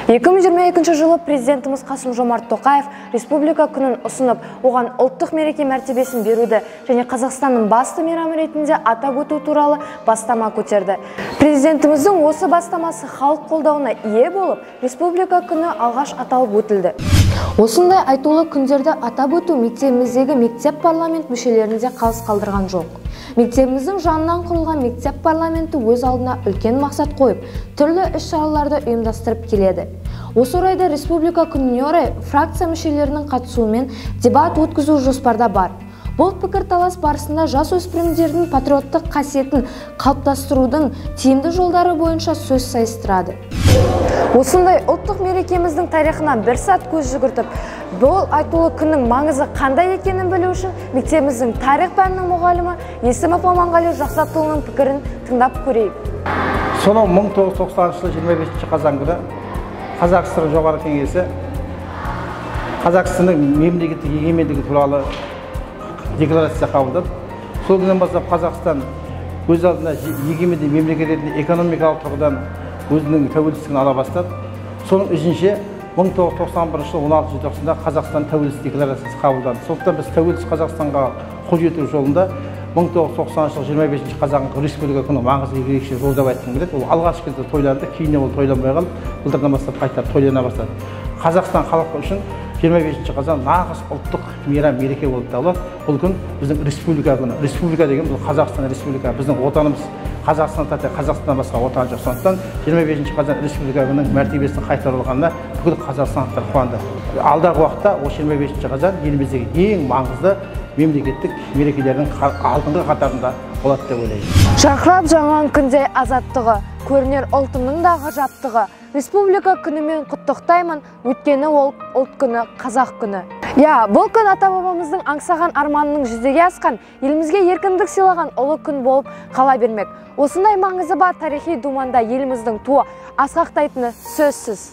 2022 жылы президентіміз Қасым-Жомарт Тоқаев республика күнін ұсынып, оған ұлттық мереке мәртебесін беруді және Қазақстанның басты мейрамы ретінде атап өту туралы бастама көтерді. Президентіміздің осы бастамасы халық қолдауына ие болып, республика күні алғаш аталып өтілді. Осындай айтулы күндерді атап өту мектебіміздегі мектеп парламент мүшелерінде қалыс қалдырған жоқ. Мектебіміздің жанынан құрылған мектеп парламенті өз алдына үлкен мақсат қойып, түрлі іс-шараларды ұйымдастырып келеді. Осы орайда республика күніне орай фракция мүшелерінің қатысуымен дебат өткізу жоспарда бар. Бұл пікірталас барысында жасөспірімдердің патриоттық қасиетін қалыптастырудың тиімді жолдары бойынша сөз сайыстырады. Осындай ұлттық мерекеміздің тарихынан бір сәт көз жүгіртіп, бұл айтулы күннің маңызы қандай екенін білу үшін мектебіміздің тарих пәнінің мұғалімі Есімов Аманғали Жақсатұлының пікірін тыңдап көрейік. Сонау 1990 жылы 25 қазан күні Қазақ ССР жоғары кеңесі Қазақстанның мемлекеттік егемендігі туралы декларация қабылдады. Сол күннен бастап Қазақстан өз алдына егеменді мемлекет ретінде экономикалық тұрғыдан өзінің тәуелсіздігін ала бастады. Соның үшінші 1991 жылы 16 желтоқсанда Қазақстан тәуелсіздік декларациясы қабылданды. Сондықтан біз тәуелсіз Қазақстанға қол жету жолында 1990 жылы 25 қазан республика күні маңызды ерекше жол деп айтқым келеді. Ол алғашқы кезде тойланды, кейіннен ол тойланбай қалып, былтырдан бастап қайтып тойлана бастады. Қазақстан халқы үшін 25 қазан нағыз ұлттық мейрам мереке болып табылады. Бұл күн біздің республика күні. Республика деген бұл Қазақстан республика, біздің отанымыз. Қазақстаннан басқа отан жоқ. Сондықтан 25 қазан республика күнінің мәртебесінің қайтарылғанына бүкіл қазақстандықтар қуанды. Алдағы уақытта осы 25 қазан еліміздегі ең маңызды мемлекеттік мерекелердің алдыңғы қатарында болады деп ойлаймын. Жарқырап жаңған күнде азаттығы, көрінер ұлтымның да ғажаптығы. Республика күнімен құттықтаймын, өткені ол ұлт күні, қазақ күні. Бұл күн ата-бабамыздың аңсаған арманының жүзеге асқан, елімізге еркіндік сыйлаған ұлы күн болып қала бермек. Осындай маңызы бар тарихи думанда еліміздің туы асқақтайтыны сөзсіз.